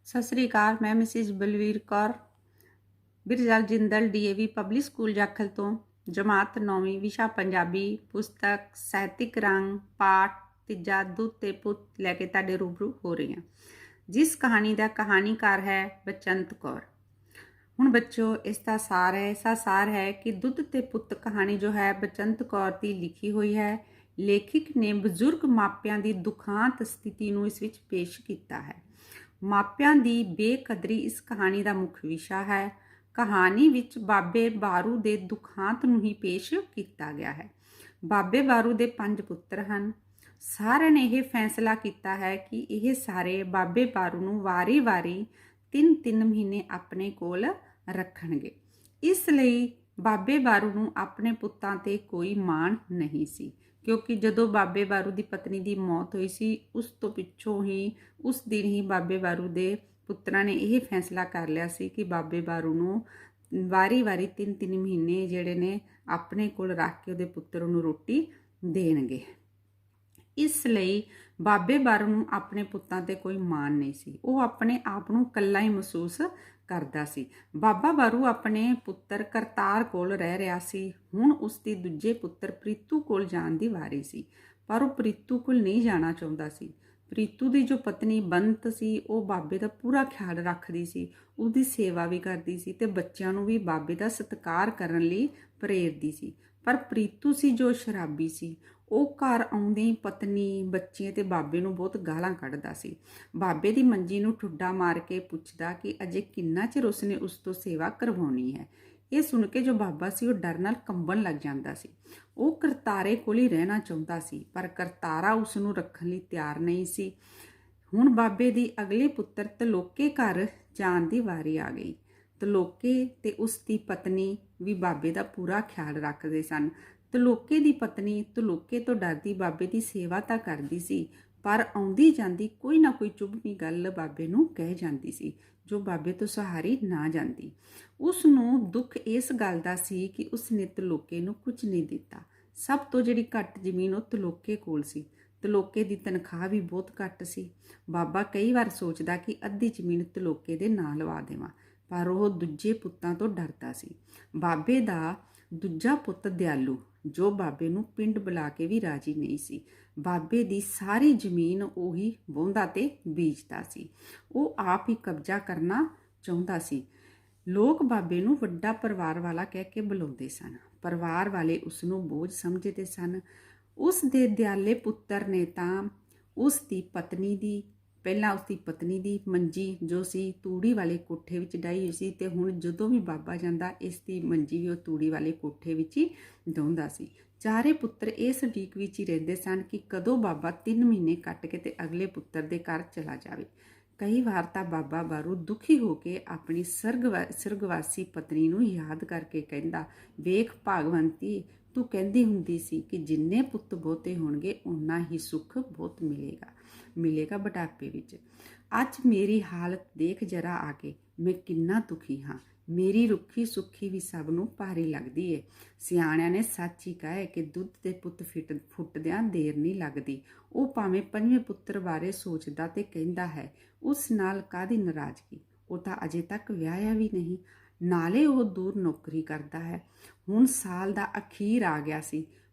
ਸਤਿ ਸ੍ਰੀ ਅਕਾਲ। ਮੈਂ Mrs Balvir Kaur Birjal Jindal DAV public school Jakhal ਤੋਂ ਜਮਾਤ 9ਵੀਂ ਵਿਸ਼ਾ ਪੰਜਾਬੀ ਪੁਸਤਕ ਸਾਹਿਤਿਕ ਰੰਗ ਪਾਠ ਤੀਜਾ ਦੁੱਧ ਤੇ ਪੁੱਤ ਲੈ ਕੇ ਤੁਹਾਡੇ ਰੂਬਰੂ ਹੋ ਰਹੀ ਹਾਂ, ਜਿਸ ਕਹਾਣੀ ਦਾ ਕਹਾਣੀਕਾਰ ਹੈ ਬਚੰਤ ਕੌਰ। ਹੁਣ ਬੱਚੋ ਇਸ ਦਾ ਸਾਰ ਹੈ ਕਿ ਦੁੱਧ ਤੇ ਪੁੱਤ ਕਹਾਣੀ ਜੋ ਹੈ ਬਚੰਤ ਕੌਰ ਦੀ ਲਿਖੀ ਹੋਈ ਹੈ। ਲੇਖਕ ਨੇ ਬਜ਼ੁਰਗ ਮਾਪਿਆਂ ਦੀ ਦੁਖਾਂਤ ਸਥਿਤੀ ਨੂੰ ਇਸ ਵਿੱਚ ਪੇਸ਼ ਕੀਤਾ ਹੈ। ਮਾਪਿਆਂ ਦੀ ਬੇਕਦਰੀ ਇਸ ਕਹਾਣੀ ਦਾ ਮੁੱਖ ਵਿਸ਼ਾ ਹੈ। ਕਹਾਣੀ ਵਿੱਚ ਬਾਬੇ ਬਾਰੂ ਦੇ ਦੁਖਾਂਤ ਨੂੰ ਹੀ ਪੇਸ਼ ਕੀਤਾ ਗਿਆ ਹੈ। ਬਾਬੇ ਬਾਰੂ ਦੇ 5 ਪੁੱਤਰ ਹਨ। ਸਾਰਿਆਂ ਨੇ ਇਹ ਫੈਸਲਾ ਕੀਤਾ ਹੈ ਕਿ ਇਹ ਸਾਰੇ ਬਾਬੇ ਬਾਰੂ ਨੂੰ ਵਾਰੀ-ਵਾਰੀ 3-3 ਮਹੀਨੇ ਆਪਣੇ ਕੋਲ ਰੱਖਣਗੇ। ਇਸ ਲਈ ਬਾਬੇ ਬਾਰੂ ਨੂੰ ਆਪਣੇ ਪੁੱਤਾਂ ਤੇ ਕੋਈ ਮਾਣ ਨਹੀਂ ਸੀ, ਕਿਉਂਕਿ ਜਦੋਂ ਬਾਬੇ ਬਾਰੂ ਦੀ ਪਤਨੀ ਦੀ ਮੌਤ ਹੋਈ ਸੀ, ਉਸ ਤੋਂ ਪਿੱਛੋਂ ਹੀ ਉਸ ਦਿਨ ਹੀ ਬਾਬੇ ਬਾਰੂ ਦੇ ਪੁੱਤਰਾਂ ਨੇ ਇਹ ਫੈਸਲਾ ਕਰ ਲਿਆ ਸੀ ਕਿ ਬਾਬੇ ਬਾਰੂ ਨੂੰ ਵਾਰੀ-ਵਾਰੀ 3-3 ਮਹੀਨੇ ਜਿਹੜੇ ਨੇ ਆਪਣੇ ਕੋਲ ਰੱਖ ਕੇ ਉਹਦੇ ਪੁੱਤਰ ਨੂੰ ਰੋਟੀ ਦੇਣਗੇ। ਇਸ ਲਈ ਬਾਬੇ ਬਾਰੂ ਨੂੰ ਆਪਣੇ ਪੁੱਤਾਂ ਤੇ ਕੋਈ ਮਾਣ ਨਹੀਂ ਸੀ। ਉਹ ਆਪਣੇ ਆਪ ਨੂੰ ਇਕੱਲਾ ਹੀ ਮਹਿਸੂਸ ਕਰਦਾ ਸੀ। ਬਾਬਾ ਬਾਰੂ ਆਪਣੇ ਪੁੱਤਰ ਕਰਤਾਰ ਕੋਲ ਰਹਿ ਰਿਹਾ ਸੀ। ਹੁਣ ਉਸ ਦੀ ਦੂਜੇ ਪੁੱਤਰ ਪ੍ਰੀਤੂ ਕੋਲ ਜਾਣ ਦੀ ਵਾਰੀ ਸੀ, ਪਰ ਉਹ ਪ੍ਰੀਤੂ ਕੋਲ ਨਹੀਂ ਜਾਣਾ ਚਾਹੁੰਦਾ ਸੀ। ਪ੍ਰੀਤੂ ਦੀ ਜੋ ਪਤਨੀ ਬੰਤ ਸੀ, ਉਹ ਬਾਬੇ ਦਾ ਪੂਰਾ ਖਿਆਲ ਰੱਖਦੀ ਸੀ, ਉਹਦੀ ਸੇਵਾ ਵੀ ਕਰਦੀ ਸੀ ਤੇ ਬੱਚਿਆਂ ਨੂੰ ਵੀ ਬਾਬੇ ਦਾ ਸਤਿਕਾਰ ਕਰਨ ਲਈ ਪ੍ਰੇਰਦੀ ਸੀ। ਪਰ ਪ੍ਰੀਤੂ ਸੀ ਜੋ ਸ਼ਰਾਬੀ ਸੀ। ਉਹ ਘਰ ਆਉਂਦੇ ਹੀ ਪਤਨੀ, ਬੱਚੇ ਤੇ ਬਾਬੇ ਨੂੰ ਬਹੁਤ ਗਾਲਾਂ ਕੱਢਦਾ ਸੀ। ਬਾਬੇ ਦੀ ਮੰਜੀ ਨੂੰ ਠੁੱਡਾ ਮਾਰ ਕੇ ਪੁੱਛਦਾ ਕਿ ਅਜੇ ਕਿੰਨਾ ਚਿਰ ਉਸਨੇ ਉਸ ਤੋਂ ਸੇਵਾ ਕਰਵਾਉਣੀ ਹੈ। ਇਹ ਸੁਣ ਕੇ ਜੋ ਬਾਬਾ ਸੀ ਉਹ ਡਰ ਨਾਲ ਕੰਬਣ ਲੱਗ ਜਾਂਦਾ ਸੀ। ਉਹ ਕਰਤਾਰੇ ਕੋਲ ਹੀ ਰਹਿਣਾ ਚਾਹੁੰਦਾ ਸੀ, ਪਰ ਕਰਤਾਰਾ ਉਸ ਨੂੰ ਰੱਖਣ ਲਈ ਤਿਆਰ ਨਹੀਂ ਸੀ। ਹੁਣ ਬਾਬੇ ਦੀ ਅਗਲੇ ਪੁੱਤਰ ਤਲੋਕੇ ਘਰ ਜਾਣ ਦੀ ਵਾਰੀ ਆ ਗਈ। ਤਲੋਕੇ ਤੇ ਉਸ ਦੀ ਪਤਨੀ ਵੀ ਬਾਬੇ ਦਾ ਪੂਰਾ ਖਿਆਲ ਰੱਖਦੇ ਸਨ। ਤਲੋਕੇ ਦੀ ਪਤਨੀ ਤਲੋਕੇ ਤੋਂ ਡਰਦੀ ਬਾਬੇ ਦੀ ਸੇਵਾ ਤਾਂ ਕਰਦੀ ਸੀ, ਪਰ ਆਉਂਦੀ ਜਾਂਦੀ ਕੋਈ ਨਾ ਕੋਈ ਚੁਭਵੀਂ ਗੱਲ ਬਾਬੇ ਨੂੰ ਕਹਿ ਜਾਂਦੀ ਸੀ, ਜੋ ਬਾਬੇ ਤੋਂ ਸਹਾਰੀ ਨਾ ਜਾਂਦੀ। ਉਸ ਨੂੰ ਦੁੱਖ ਇਸ ਗੱਲ ਦਾ ਸੀ ਕਿ ਉਸ ਨੇ ਤਲੋਕੇ ਨੂੰ ਕੁਝ ਨਹੀਂ ਦਿੱਤਾ। ਸਭ ਤੋਂ ਜਿਹੜੀ ਘੱਟ ਜ਼ਮੀਨ ਉਹ ਤਲੋਕੇ ਕੋਲ ਸੀ। ਤਲੋਕੇ ਦੀ ਤਨਖਾਹ ਵੀ ਬਹੁਤ ਘੱਟ ਸੀ। ਬਾਬਾ ਕਈ ਵਾਰ ਸੋਚਦਾ ਕਿ ਅੱਧੀ ਜ਼ਮੀਨ ਤਲੋਕੇ ਦੇ ਨਾਂ ਲਵਾ ਦੇਵਾਂ, ਪਰ ਉਹ ਦੂਜੇ ਪੁੱਤਾਂ ਤੋਂ ਡਰਦਾ ਸੀ। ਬਾਬੇ ਦਾ ਦੂਜਾ ਪੁੱਤ ਦਿਆਲੂ, ਜੋ ਬਾਬੇ ਨੂੰ ਪਿੰਡ ਬੁਲਾ ਕੇ ਵੀ ਰਾਜੀ ਨਹੀਂ ਸੀ, ਬਾਬੇ ਦੀ ਸਾਰੀ ਜ਼ਮੀਨ ਉਹੀ ਵਾਹੁੰਦਾ ਤੇ ਬੀਜਦਾ ਸੀ। ਉਹ ਆਪ ਹੀ ਕਬਜ਼ਾ ਕਰਨਾ ਚਾਹੁੰਦਾ ਸੀ। ਲੋਕ ਬਾਬੇ ਨੂੰ ਵੱਡਾ ਪਰਿਵਾਰ ਵਾਲਾ ਕਹਿ ਕੇ ਬੁਲਾਉਂਦੇ ਸਨ। ਪਰਿਵਾਰ ਵਾਲੇ ਉਸ ਨੂੰ ਬੋਝ ਸਮਝਦੇ ਸਨ। ਉਸ ਦੇ ਦਿਆਲੇ ਪੁੱਤਰ ਨੇ ਤਾਂ ਉਸ ਦੀ ਪਤਨੀ ਦੀ ਮੰਜੀ ਜੋ ਸੀ ਤੂੜੀ ਵਾਲੇ ਕੋਠੇ ਵਿੱਚ ਡਾਈ ਹੋਈ ਸੀ, ਤੇ ਹੁਣ ਜਦੋਂ ਵੀ ਬਾਬਾ ਜਾਂਦਾ ਇਸ ਦੀ ਮੰਜੀ ਵੀ ਉਹ ਤੂੜੀ ਵਾਲੇ ਕੋਠੇ ਵਿੱਚ ਹੀ ਡਾਹੁੰਦਾ ਸੀ। ਚਾਰੇ ਪੁੱਤਰ ਇਸ ਉਡੀਕ ਵਿੱਚ ਹੀ ਰਹਿੰਦੇ ਸਨ ਕਿ ਕਦੋਂ ਬਾਬਾ 3 ਮਹੀਨੇ ਕੱਟ ਕੇ ਤੇ ਅਗਲੇ ਪੁੱਤਰ ਦੇ ਘਰ ਚਲਾ ਜਾਵੇ। ਕਈ ਵਾਰ ਤਾਂ ਬਾਬਾ ਬਾਰੂ ਦੁਖੀ ਹੋ ਕੇ ਆਪਣੀ ਸਰਗਵਾਸੀ ਪਤਨੀ ਨੂੰ ਯਾਦ ਕਰਕੇ ਕਹਿੰਦਾ, ਵੇਖ ਭਾਗਵੰਤੀ, ਤੂੰ ਕਹਿੰਦੀ ਹੁੰਦੀ ਸੀ ਕਿ ਜਿੰਨੇ ਪੁੱਤ ਬਹੁਤੇ ਹੋਣਗੇ ਓਨਾ ਹੀ ਸੁੱਖ ਬਹੁਤ ਮਿਲੇਗਾ ਬੁਢਾਪੇ ਵਿੱਚ। ਅੱਜ ਮੇਰੀ ਹਾਲਤ ਦੇਖ ਜਰਾ ਆ ਕੇ, ਮੈਂ ਕਿੰਨਾ ਦੁਖੀ ਹਾਂ। ਮੇਰੀ ਰੁੱਖੀ ਸੁੱਖੀ ਵੀ ਸਭ ਨੂੰ ਭਾਰੀ ਲੱਗਦੀ ਏ। ਸਿਆਣਿਆਂ ਨੇ ਸੱਚ ਹੀ ਕਹੇ ਕਿ ਦੁੱਧ ਦੇ ਪੁੱਤ ਫੁੱਟਦਿਆਂ ਦੇਰ ਨਹੀਂ ਲੱਗਦੀ। ਉਹ ਭਾਵੇਂ 5ਵੇਂ ਪੁੱਤਰ ਬਾਰੇ ਸੋਚਦਾ ਤੇ ਕਹਿੰਦਾ ਹੈ, ਉਸ ਨਾਲ ਕਾਹਦੀ ਨਾਰਾਜ਼ਗੀ, ਉਹ ਤਾਂ ਅਜੇ ਤੱਕ ਵਿਆਹਿਆ ਵੀ ਨਹੀਂ, ਨਾਲੇ ਉਹ ਦੂਰ ਨੌਕਰੀ ਕਰਦਾ ਹੈ। ਹੁਣ ਸਾਲ ਦਾ ਅਖੀਰ ਆ ਗਿਆ ਸੀ।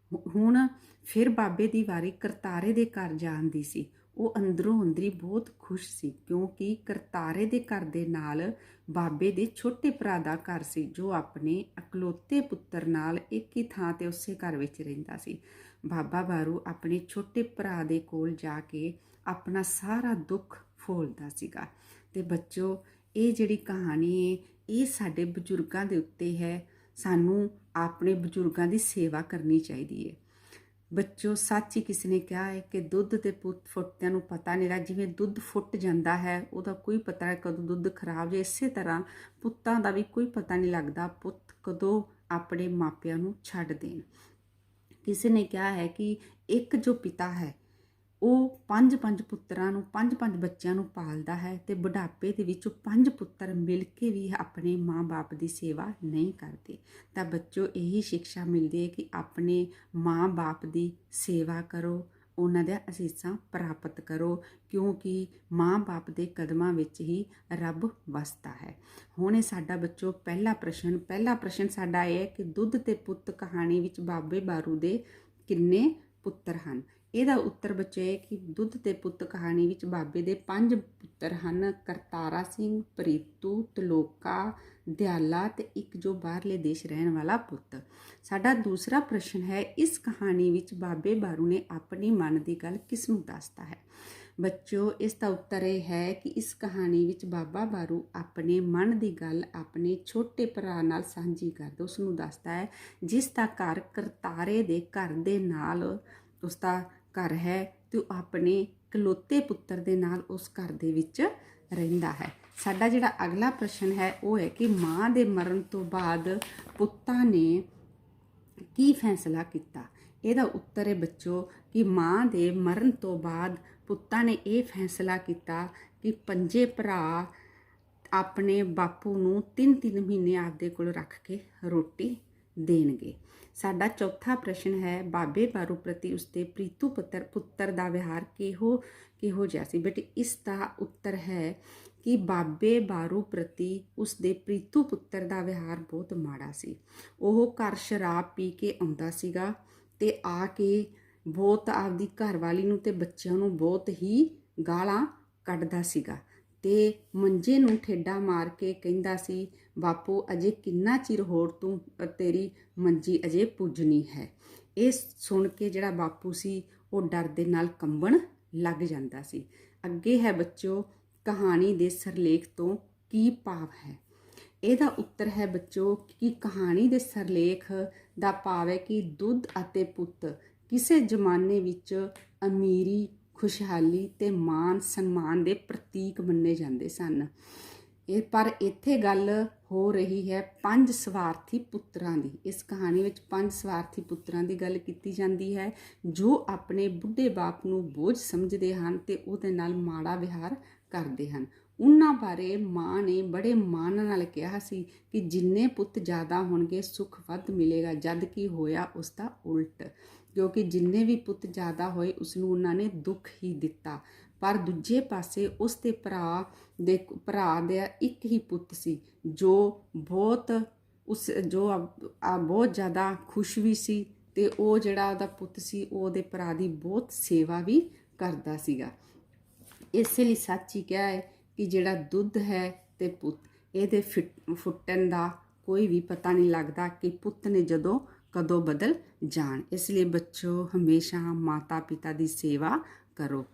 ਹੁਣ ਫਿਰ ਬਾਬੇ ਦੀ ਵਾਰੀ ਕਰਤਾਰੇ ਦੇ ਘਰ ਜਾਣ ਦੀ ਸੀ। ਉਹ ਅੰਦਰੋਂ ਅੰਦਰੀ ਬਹੁਤ ਖੁਸ਼ ਸੀ, ਕਿਉਂਕਿ ਕਰਤਾਰੇ ਦੇ ਘਰ ਦੇ ਨਾਲ ਬਾਬੇ ਦੇ ਛੋਟੇ ਭਰਾ ਦਾ ਘਰ ਸੀ, ਜੋ ਆਪਣੇ ਇਕਲੌਤੇ ਪੁੱਤਰ ਨਾਲ ਇੱਕ ਹੀ ਥਾਂ ਤੇ ਉਸੇ ਘਰ ਵਿੱਚ ਰਹਿੰਦਾ ਸੀ। ਬਾਬਾ ਬਾਰੂ ਆਪਣੇ ਛੋਟੇ ਭਰਾ ਦੇ ਕੋਲ ਜਾ ਕੇ ਆਪਣਾ ਸਾਰਾ ਦੁੱਖ ਫੋਲਦਾ ਸੀਗਾ। ਤੇ ਬੱਚੋ, ਇਹ ਜਿਹੜੀ ਕਹਾਣੀ ਹੈ ਇਹ ਸਾਡੇ ਬਜ਼ੁਰਗਾਂ ਦੇ ਉੱਤੇ ਹੈ। ਸਾਨੂੰ ਆਪਣੇ ਬਜ਼ੁਰਗਾਂ ਦੀ ਸੇਵਾ ਕਰਨੀ ਚਾਹੀਦੀ ਹੈ। ਬੱਚੋ, ਸੱਚ ਹੀ ਕਿਸੇ ਨੇ ਕਿਹਾ ਹੈ ਕਿ ਦੁੱਧ ਦੇ ਪੁੱਤ ਫੁੱਟਦਿਆਂ ਨੂੰ ਪਤਾ ਨਹੀਂ ਲੱਗਦਾ। ਜਿਵੇਂ ਦੁੱਧ ਫੁੱਟ ਜਾਂਦਾ ਹੈ, ਉਹਦਾ ਕੋਈ ਪਤਾ ਨਹੀਂ ਕਦੋਂ ਦੁੱਧ ਖਰਾਬ ਜੇ, ਇਸੇ ਤਰ੍ਹਾਂ ਪੁੱਤਾਂ ਦਾ ਵੀ ਕੋਈ ਪਤਾ ਨਹੀਂ ਲੱਗਦਾ ਪੁੱਤ ਕਦੋਂ ਆਪਣੇ ਮਾਪਿਆਂ ਨੂੰ ਛੱਡ ਦੇਣ। ਕਿਸੇ ਨੇ ਕਿਹਾ ਹੈ ਕਿ ਇੱਕ ਜੋ ਪਿਤਾ ਹੈ ਉਹ 5-5 ਪੁੱਤਰਾਂ ਨੂੰ 5-5 ਬੱਚਿਆਂ ਨੂੰ ਪਾਲਦਾ ਹੈ, ਤੇ ਬੁਢਾਪੇ ਦੇ ਵਿੱਚ 5 ਪੁੱਤਰ ਮਿਲ ਕੇ ਵੀ ਆਪਣੇ ਮਾਂ-ਬਾਪ ਦੀ ਸੇਵਾ ਨਹੀਂ ਕਰਦੇ। ਤਾਂ ਬੱਚੋ, ਇਹੀ ਸਿੱਖਿਆ ਮਿਲਦੀ ਹੈ ਕਿ ਆਪਣੇ ਮਾਂ-ਬਾਪ ਦੀ ਸੇਵਾ ਕਰੋ, ਉਹਨਾਂ ਦੀਆਂ ਅਸੀਸਾਂ ਪ੍ਰਾਪਤ ਕਰੋ, ਕਿਉਂਕਿ ਮਾਂ-ਬਾਪ ਦੇ ਕਦਮਾਂ ਵਿੱਚ ਹੀ ਰੱਬ ਵਸਦਾ ਹੈ। ਹੁਣ ਇਹ ਸਾਡਾ ਬੱਚੋ ਪਹਿਲਾ ਪ੍ਰਸ਼ਨ ਸਾਡਾ ਇਹ ਹੈ ਕਿ ਦੁੱਧ ਤੇ ਪੁੱਤ ਕਹਾਣੀ ਵਿੱਚ ਬਾਬੇ ਬਾਰੂ ਦੇ ਕਿੰਨੇ ਪੁੱਤਰ ਹਨ। ਇਹਦਾ ਉੱਤਰ ਬੱਚੋ ਇਹ ਕਿ ਦੁੱਧ ਤੇ ਪੁੱਤ ਕਹਾਣੀ ਵਿੱਚ ਬਾਬੇ ਦੇ 5 ਪੁੱਤਰ ਹਨ, ਕਰਤਾਰਾ ਸਿੰਘ, ਪ੍ਰੀਤੂ, ਤਲੋਕਾ, ਦਿਆਲਾ ਤੇ ਇੱਕ ਜੋ ਬਾਹਰਲੇ ਦੇਸ਼ ਰਹਿਣ ਵਾਲਾ ਪੁੱਤ। ਸਾਡਾ ਦੂਸਰਾ ਪ੍ਰਸ਼ਨ ਹੈ, ਇਸ ਕਹਾਣੀ ਵਿੱਚ ਬਾਬੇ ਬਾਰੂ ਨੇ ਆਪਣੀ ਮਨ ਦੀ ਗੱਲ ਕਿਸ ਨੂੰ ਦੱਸਦਾ ਹੈ। ਬੱਚੋ ਇਸ ਦਾ ਉੱਤਰ ਇਹ ਹੈ ਕਿ ਇਸ ਕਹਾਣੀ ਵਿੱਚ ਬਾਬਾ ਬਾਰੂ ਆਪਣੇ ਮਨ ਦੀ ਗੱਲ ਆਪਣੇ ਛੋਟੇ ਭਰਾ ਨਾਲ ਸਾਂਝੀ ਕਰਦਾ, ਉਸ ਨੂੰ ਦੱਸਦਾ ਹੈ, ਜਿਸ ਦਾ ਘਰ ਕਰਤਾਰੇ ਦੇ ਘਰ ਦੇ ਨਾਲ ਉਸ ਦਾ ਘਰ ਹੈ ਤੇ ਉਹ ਆਪਣੇ ਇਕਲੌਤੇ ਪੁੱਤਰ ਦੇ ਨਾਲ ਉਸ ਘਰ ਦੇ ਵਿੱਚ ਰਹਿੰਦਾ ਹੈ। ਸਾਡਾ ਜਿਹੜਾ ਅਗਲਾ ਪ੍ਰਸ਼ਨ ਹੈ ਉਹ ਹੈ ਕਿ ਮਾਂ ਦੇ ਮਰਨ ਤੋਂ ਬਾਅਦ ਪੁੱਤਾਂ ਨੇ ਕੀ ਫੈਸਲਾ ਕੀਤਾ। ਇਹਦਾ ਉੱਤਰ ਹੈ ਬੱਚੋ ਕਿ ਮਾਂ ਦੇ ਮਰਨ ਤੋਂ ਬਾਅਦ ਪੁੱਤਾਂ ਨੇ ਇਹ ਫੈਸਲਾ ਕੀਤਾ ਕਿ 5 ਭਰਾ ਆਪਣੇ ਬਾਪੂ ਨੂੰ 3-3 ਮਹੀਨੇ ਆਪਦੇ ਕੋਲ ਰੱਖ ਕੇ ਰੋਟੀ ਦੇਣਗੇ। ਸਾਡਾ ਚੌਥਾ ਪ੍ਰਸ਼ਨ ਹੈ, ਬਾਬੇ ਬਾਰੂ ਪ੍ਰਤੀ ਉਸਦੇ ਪ੍ਰੀਤੂ ਪੁੱਤਰ ਦਾ ਵਿਹਾਰ ਕਿਹੋ ਜਿਹਾ ਸੀ। ਬੇਟੇ ਇਸ ਦਾ ਉੱਤਰ ਹੈ ਕਿ ਬਾਬੇ ਬਾਰੂ ਪ੍ਰਤੀ ਉਸਦੇ ਪ੍ਰੀਤੂ ਪੁੱਤਰ ਦਾ ਵਿਹਾਰ ਬਹੁਤ ਮਾੜਾ ਸੀ। ਉਹ ਘਰ ਸ਼ਰਾਬ ਪੀ ਕੇ ਆਉਂਦਾ ਸੀਗਾ ਤੇ ਆ ਕੇ ਬਹੁਤ ਆਪਦੀ ਘਰਵਾਲੀ ਨੂੰ ਤੇ ਬੱਚਿਆਂ ਨੂੰ ਬਹੁਤ ਹੀ ਗਾਲਾਂ ਕੱਢਦਾ ਸੀਗਾ ਤੇ ਮੰਜੇ ਨੂੰ ਠੇਡਾ ਮਾਰ ਕੇ ਕਹਿੰਦਾ ਸੀ, ਬਾਪੂ ਅਜੇ ਕਿੰਨਾ ਚਿਰ ਹੋਰ ਤੂੰ ਤੇਰੀ ਮੰਜੀ ਅਜੇ ਪੁੱਜਣੀ ਹੈ। ਇਹ ਸੁਣ ਕੇ ਜਿਹੜਾ ਬਾਪੂ ਸੀ ਉਹ ਡਰ ਦੇ ਨਾਲ ਕੰਬਣ ਲੱਗ ਜਾਂਦਾ ਸੀ। ਅੱਗੇ ਹੈ ਬੱਚੋ, ਕਹਾਣੀ ਦੇ ਸਿਰਲੇਖ ਤੋਂ ਕੀ ਭਾਵ ਹੈ। ਇਹਦਾ ਉੱਤਰ ਹੈ ਬੱਚੋ ਕਿ ਕਹਾਣੀ ਦੇ ਸਿਰਲੇਖ ਦਾ ਭਾਵ ਹੈ ਕਿ ਦੁੱਧ ਅਤੇ ਪੁੱਤ ਕਿਸੇ ਜ਼ਮਾਨੇ ਵਿੱਚ ਅਮੀਰੀ, ਖੁਸ਼ਹਾਲੀ ਤੇ ਮਾਨ ਸਨਮਾਨ ਦੇ ਪ੍ਰਤੀਕ ਮੰਨੇ ਜਾਂਦੇ ਸਨ। ਪਰ ਇੱਥੇ ਗੱਲ ਹੋ ਰਹੀ ਹੈ 5 ਸਵਾਰਥੀ ਪੁੱਤਰਾਂ ਦੀ। ਇਸ ਕਹਾਣੀ ਵਿੱਚ 5 ਸਵਾਰਥੀ ਪੁੱਤਰਾਂ ਦੀ ਗੱਲ ਕੀਤੀ ਜਾਂਦੀ ਹੈ ਜੋ ਆਪਣੇ ਬੁੱਢੇ ਬਾਪ ਨੂੰ ਬੋਝ ਸਮਝਦੇ ਹਨ ਤੇ ਉਹਦੇ ਨਾਲ ਮਾੜਾ ਵਿਹਾਰ ਕਰਦੇ ਹਨ। ਉਹਨਾਂ ਬਾਰੇ ਮਾਂ ਨੇ ਬੜੇ ਮਾਣ ਨਾਲ ਕਿਹਾ ਸੀ ਕਿ ਜਿੰਨੇ ਪੁੱਤ ਜ਼ਿਆਦਾ ਹੋਣਗੇ ਸੁੱਖ ਵੱਧ ਮਿਲੇਗਾ, ਜਦ ਕਿ ਹੋਇਆ ਉਸ ਦਾ ਉਲਟ, ਕਿਉਂਕਿ ਜਿੰਨੇ ਵੀ ਪੁੱਤ ਜ਼ਿਆਦਾ ਹੋਏ ਉਸ ਨੂੰ ਉਹਨਾਂ ਨੇ ਦੁੱਖ ਹੀ ਦਿੱਤਾ। ਪਰ ਦੂਜੇ ਪਾਸੇ ਉਸ ਦੇ ਭਰਾ ਦਾ ਇੱਕ ਹੀ ਪੁੱਤ ਸੀ ਜੋ ਬਹੁਤ ਜ਼ਿਆਦਾ ਖੁਸ਼ ਵੀ ਸੀ ਤੇ ਉਹ ਜਿਹੜਾ ਉਹਦਾ ਪੁੱਤ ਸੀ ਉਹ ਉਹਦੇ ਭਰਾ ਦੀ ਬਹੁਤ ਸੇਵਾ ਵੀ ਕਰਦਾ ਸੀਗਾ। ਇਸੇ ਲਈ ਸੱਚ ਹੀ ਕਿਹਾ ਹੈ ਕਿ ਜਿਹੜਾ ਦੁੱਧ ਹੈ ਤੇ ਪੁੱਤ, ਇਹਦੇ ਫੁੱਟਣ ਦਾ ਕੋਈ ਵੀ ਪਤਾ ਨਹੀਂ ਲੱਗਦਾ ਕਿ ਪੁੱਤ ਨੇ ਜਦੋਂ ਕਦੋਂ ਬਦਲ ਜਾਣ। ਇਸ ਲਈ ਬੱਚੋ ਹਮੇਸ਼ਾ ਮਾਤਾ ਪਿਤਾ ਦੀ ਸੇਵਾ ਕਰੋ।